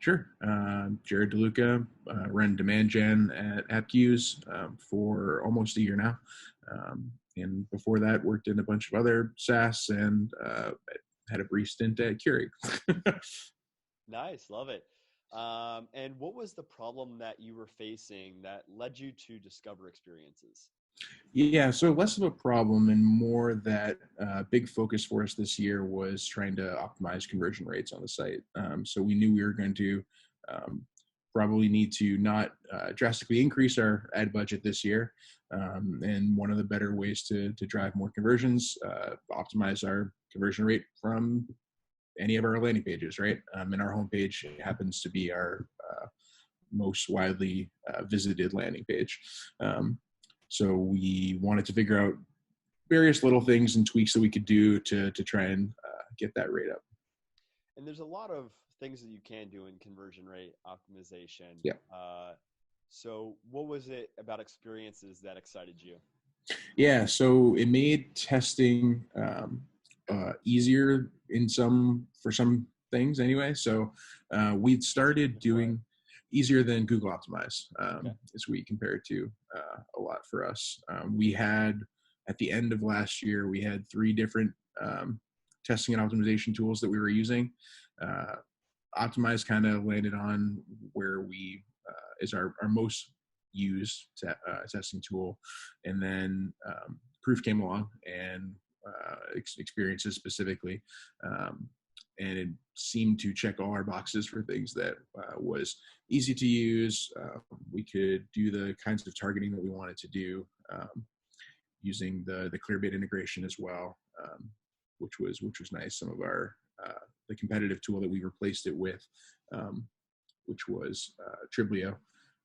Sure. Jared DeLuca, run demand gen at Appcues for almost a year now. And before that, worked in a bunch of other SaaS and had a brief stint at Keurig. Nice, love it. And what was the problem that you were facing that led you to Discover Experiences? Yeah, so less of a problem and more that big focus for us this year was trying to optimize conversion rates on the site. So we knew we were going to um, probably need to not drastically increase our ad budget this year. And one of the better ways to drive more conversions, optimize our conversion rate from any of our landing pages, right? And our homepage happens to be our most widely visited landing page. So we wanted to figure out various little things and tweaks that we could do to try and get that rate up. And there's a lot of things that you can do in conversion rate optimization. Yeah. So what was it about Experiences that excited you? Yeah. So it made testing easier for some things anyway. So we'd started doing easier than Google Optimize as we compare it to a lot for us. We had, at the end of last year, we had 3 different testing and optimization tools that we were using. Optimize kind of landed on where we is our most used testing tool. And then Proof came along and Experiences specifically. And it seemed to check all our boxes for things that was easy to use. We could do the kinds of targeting that we wanted to do using the Clearbait integration as well, which was nice. Some of our the competitive tool that we replaced it with, which was Triblio.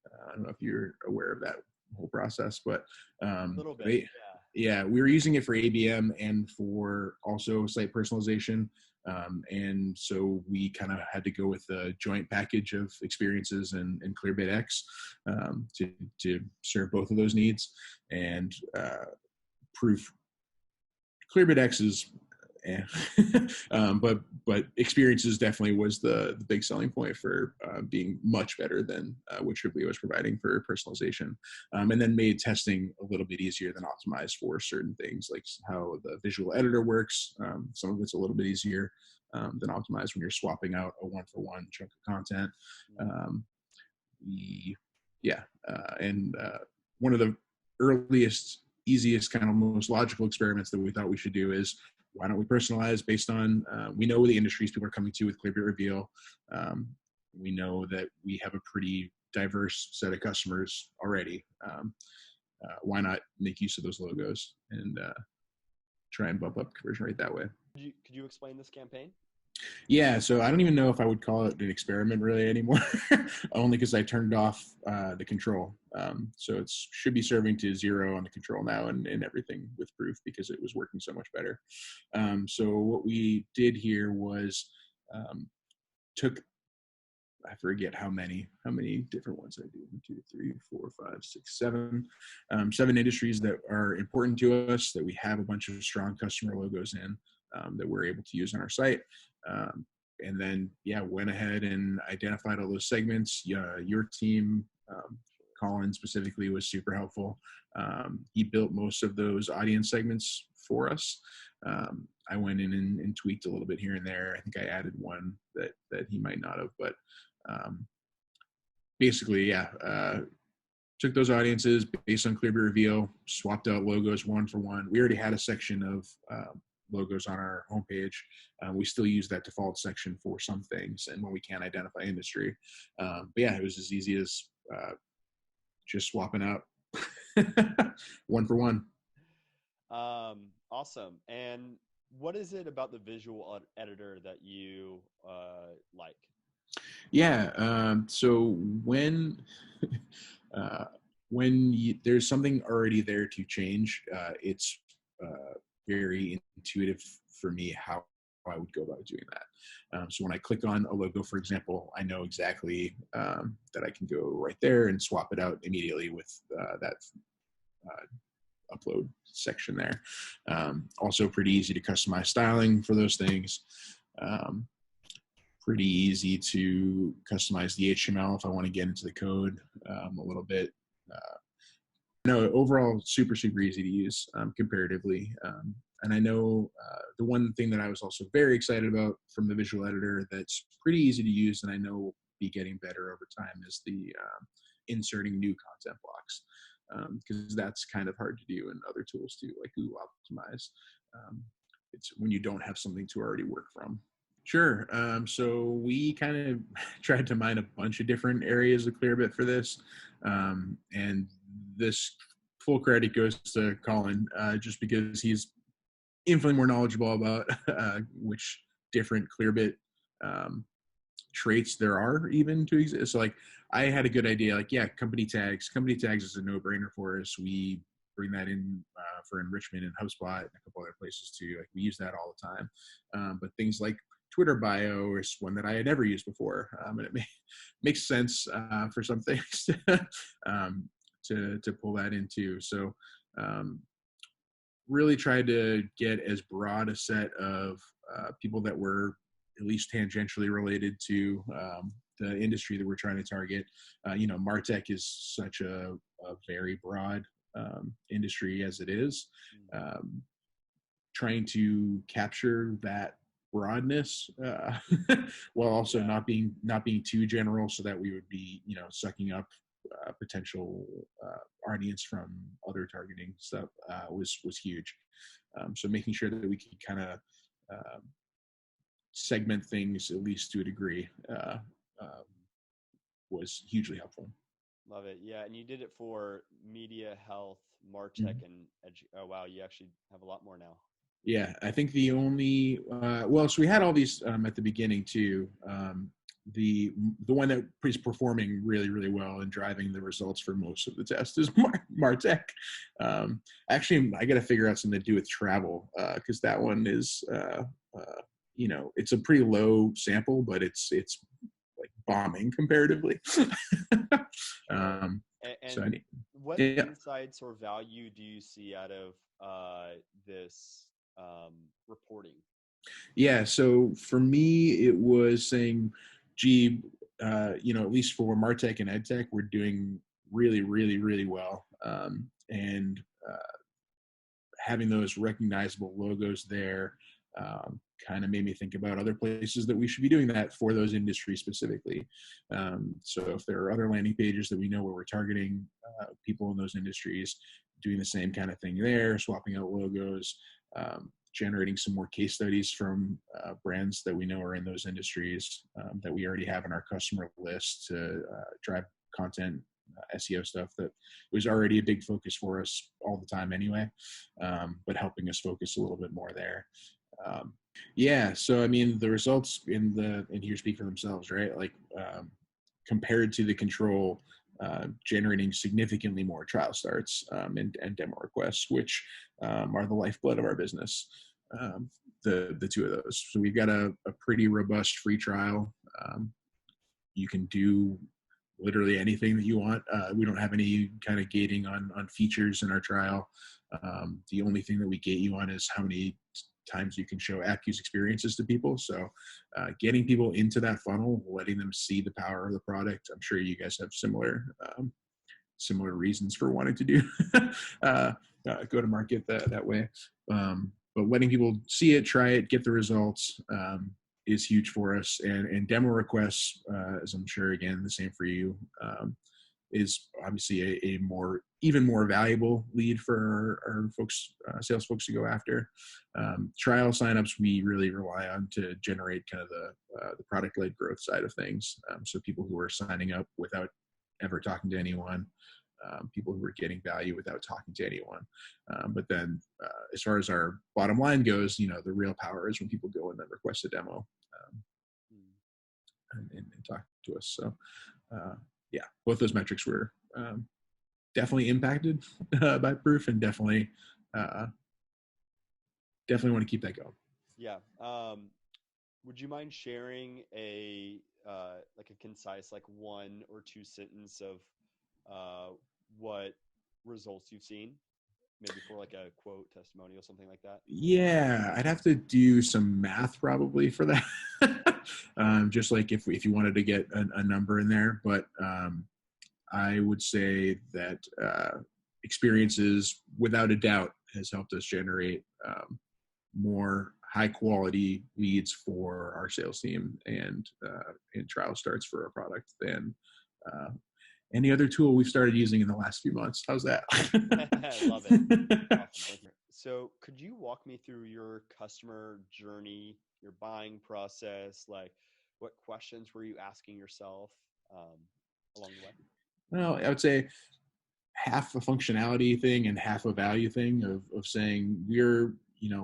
I don't know if you're aware of that whole process, but A little bit, yeah, we were using it for ABM and for also site personalization. And so we kind of had to go with a joint package of Experiences and Clearbait X to serve both of those needs. And Proof, Clearbait X is, but Experiences definitely was the big selling point for being much better than what Triblio was providing for personalization, and then made testing a little bit easier than Optimize for certain things, like how the visual editor works. Some of it's a little bit easier than Optimize when you're swapping out a one-for-one chunk of content. And one of the earliest, easiest, kind of most logical experiments that we thought we should do is, why don't we personalize based on, we know the industries people are coming to with Clearbait Reveal. We know that we have a pretty diverse set of customers already. Why not make use of those logos and try and bump up conversion rate that way? Could you explain this campaign? Yeah, so I don't even know if I would call it an experiment really anymore, only because I turned off the control. So it should be serving to 0 on the control now and everything with Proof, because it was working so much better. So what we did here was took, I forget how many different ones I do. 1, 2, 3, 4, 5, 6, 7. 7 industries that are important to us, that we have a bunch of strong customer logos in, that we're able to use on our site. And then, went ahead and identified all those segments. Your team, Colin specifically, was super helpful. He built most of those audience segments for us. I went in and tweaked a little bit here and there. I think I added one that he might not have, but basically, took those audiences based on Clearbait Reveal, swapped out logos one for one. We already had a section of logos on our homepage. We still use that default section for some things and when we can't identify industry. But yeah, it was as easy as just swapping out one for one. Awesome. And what is it about the visual editor that you like? Yeah. So when there's something already there to change, it's very intuitive for me how I would go about doing that. So when I click on a logo, for example, I know exactly that I can go right there and swap it out immediately with that upload section there. Also pretty easy to customize styling for those things. pretty easy to customize the HTML if I want to get into the code a little bit. No, overall, super, super easy to use comparatively. And I know the one thing that I was also very excited about from the visual editor that's pretty easy to use and I know will be getting better over time is the inserting new content blocks, because that's kind of hard to do in other tools too, like Google Optimize. It's when you don't have something to already work from. Sure. So we kind of tried to mine a bunch of different areas of Clearbit for this. And this full credit goes to Colin, just because he's infinitely more knowledgeable about which different Clearbit traits there are even to exist. So like I had a good idea, like, yeah, company tags is a no-brainer for us. We bring that in for enrichment in HubSpot and a couple other places too. Like we use that all the time. But things like Twitter bio is one that I had never used before, and it makes sense for some things to pull that into. So really tried to get as broad a set of people that were at least tangentially related to the industry that we're trying to target. MarTech is such a very broad industry as it is. Trying to capture that broadness while also not being too general, so that we would be sucking up potential audience from other targeting stuff was huge. So making sure that we could kind of segment things at least to a degree was hugely helpful. Love it. Yeah, and you did it for media, health, MarTech, and oh wow, you actually have a lot more now. Yeah, I think the only so we had all these at the beginning too. The one that is performing really, really well and driving the results for most of the test is MarTech. Actually, I got to figure out something to do with travel, because that one is it's a pretty low sample, but it's like bombing comparatively. What insights or value do you see out of this reporting? Yeah, so for me, it was saying, gee, at least for MarTech and EdTech, we're doing really, really, really well. And having those recognizable logos there kind of made me think about other places that we should be doing that for those industries specifically. So if there are other landing pages that we know where we're targeting people in those industries, doing the same kind of thing there, swapping out logos, generating some more case studies from brands that we know are in those industries that we already have in our customer list to drive content, SEO stuff that was already a big focus for us all the time anyway, but helping us focus a little bit more there. So I mean, the results in here speak for themselves, right? Like compared to the control, generating significantly more trial starts and demo requests, which are the lifeblood of our business. The two of those. So we've got a pretty robust free trial. You can do literally anything that you want. We don't have any kind of gating on features in our trial. The only thing that we gate you on is how many times you can show Appcues experiences to people. So getting people into that funnel, letting them see the power of the product. I'm sure you guys have similar reasons for wanting to do go to market that way. But letting people see it, try it, get the results is huge for us. And demo requests, as I'm sure, again, the same for you, is obviously even more valuable lead for our folks, sales folks to go after. Trial signups we really rely on to generate kind of the product-led growth side of things. So people who are signing up without ever talking to anyone, people who are getting value without talking to anyone. But then as far as our bottom line goes, the real power is when people go and then request a demo and talk to us. So both those metrics were definitely impacted by Proof, and definitely want to keep that going. Yeah. Would you mind sharing a concise, like 1 or 2 sentence of what results you've seen? Maybe for like a quote, testimonial, something like that. Yeah, I'd have to do some math probably for that. Just like if you wanted to get a number in there, but I would say that experiences, without a doubt, has helped us generate more high quality leads for our sales team and trial starts for our product than any other tool we've started using in the last few months. How's that? I love it. Awesome. Thank you. So could you walk me through your customer journey, your buying process? Like what questions were you asking yourself along the way? Well, I would say half a functionality thing and half a value thing of saying we're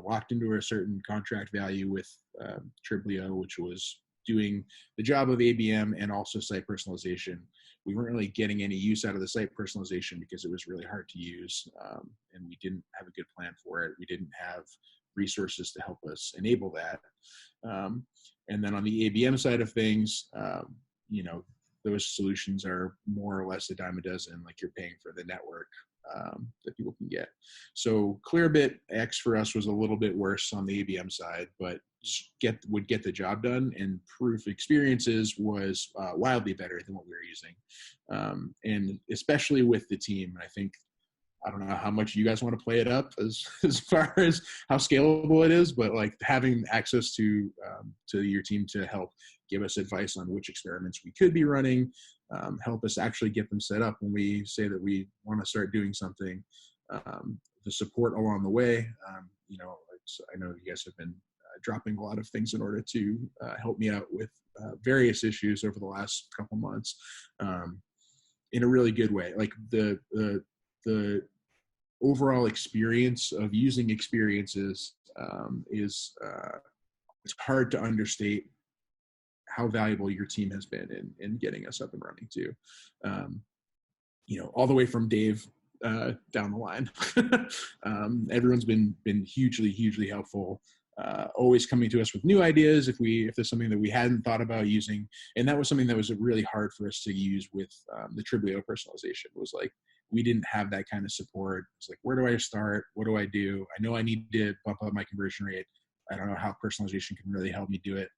locked into a certain contract value with Triblio, which was doing the job of ABM and also site personalization. We weren't really getting any use out of the site personalization because it was really hard to use, and we didn't have a good plan for it. We didn't have resources to help us enable that. And then on the ABM side of things, those solutions are more or less a dime a dozen, like you're paying for the network that people can get. So Clearbit X for us was a little bit worse on the ABM side, but would get the job done, and Proof Experiences was wildly better than what we were using. And especially with the team, I don't know how much you guys want to play it up as far as how scalable it is, but like having access to your team to help give us advice on which experiments we could be running, help us actually get them set up when we say that we want to start doing something, the support along the way. I know you guys have been dropping a lot of things in order to help me out with various issues over the last couple months in a really good way. Like the overall experience of using experiences is it's hard to understate how valuable your team has been in getting us up and running too. All the way from Dave down the line. Everyone's been hugely helpful. Always coming to us with new ideas if there's something that we hadn't thought about using. And that was something that was really hard for us to use with the Triblio personalization. Was like we didn't have that kind of support. It's like, where do I start? What do I do? I know I need to bump up my conversion rate. I don't know how personalization can really help me do it.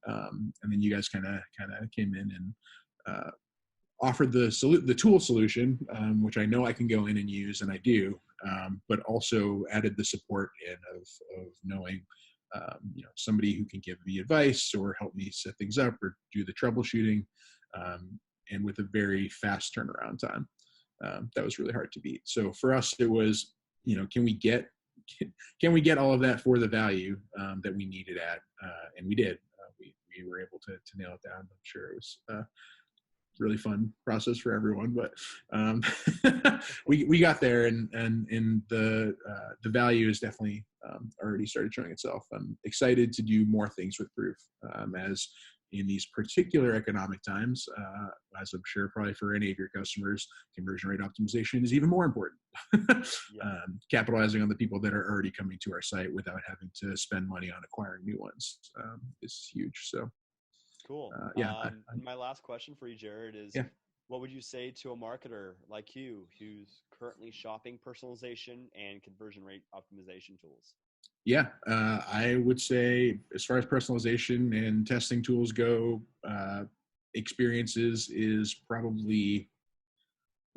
And then you guys kind of came in and offered the tool solution, which I know I can go in and use, and I do, but also added the support in of knowing, somebody who can give me advice or help me set things up or do the troubleshooting, and with a very fast turnaround time. That was really hard to beat. So for us, it was, can we get all of that for the value that we needed at, and we did. We were able to nail it down. I'm sure it was really fun process for everyone, but we got there, and the value is definitely already started showing itself. I'm excited to do more things with Proof, as in these particular economic times, as I'm sure probably for any of your customers, conversion rate optimization is even more important. Capitalizing on the people that are already coming to our site without having to spend money on acquiring new ones is huge. So cool. My last question for you, Jared, is what would you say to a marketer like you who's currently shopping personalization and conversion rate optimization tools? Yeah, I would say as far as personalization and testing tools go, Experiences is probably,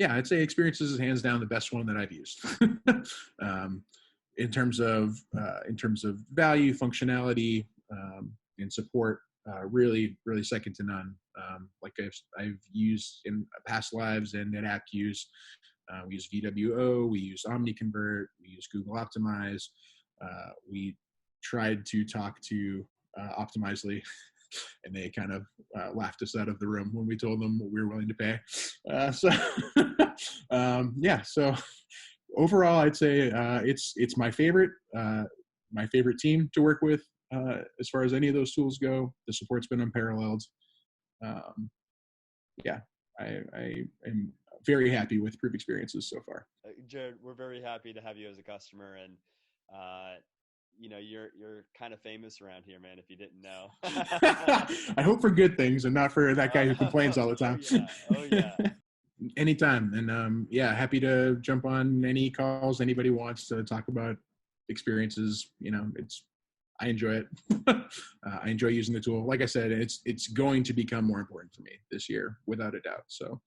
I'd say Experiences is hands down the best one that I've used. In terms of value, functionality, and support, really second to none. Like I've used in past lives and at Appcues, we use VWO, we use OmniConvert, we use Google Optimize. We tried to talk to Optimizely, and they kind of laughed us out of the room when we told them what we were willing to pay. So overall, I'd say it's my favorite team to work with as far as any of those tools go. The support's been unparalleled. I am very happy with Proof Experiences so far. Jared, we're very happy to have you as a customer, and you're kind of famous around here, man, if you didn't know. I hope for good things and not for that guy who complains all the time. Oh yeah. Anytime. And happy to jump on any calls anybody wants to talk about experiences. It's I enjoy it. I enjoy using the tool. Like I said, it's going to become more important for me this year, without a doubt. So